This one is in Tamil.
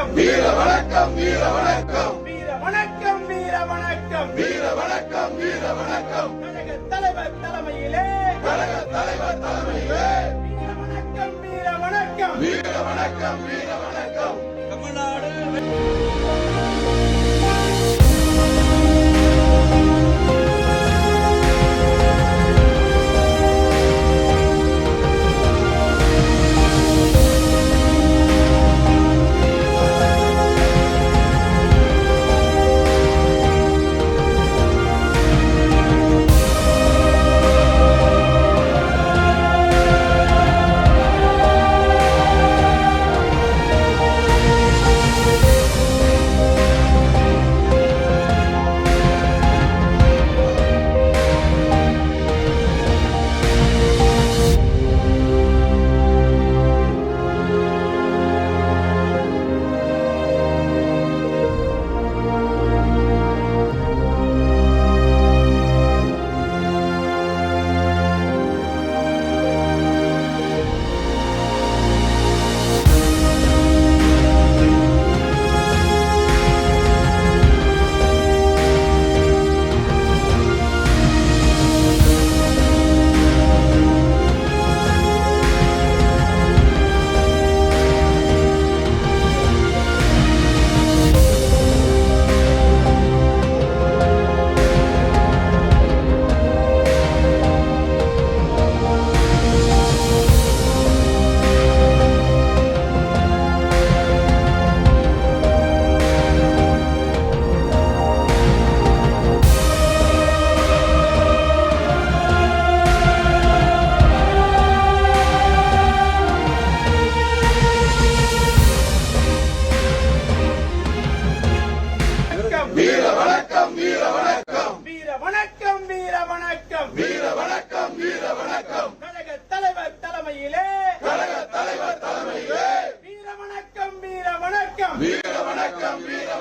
வணக்கம் வீர வணக்கம் வீர வணக்கம் வீர வணக்கம் வீர வணக்கம் வீர வணக்கம் வீர வணக்கம் கழக தலைவர் தலைமையிலே வீர வணக்கம் வீர வணக்கம் வீர வணக்கம் வீர வணக்கம் தமிழ்நாடு வீர வணக்கம் வீர வணக்கம் வீர வணக்கம் வீர வணக்கம் வீர வணக்கம் வீர வணக்கம் கழக தலைவர் தலைமையிலே வீர வணக்கம் வீர வணக்கம் வீர வணக்கம் வீர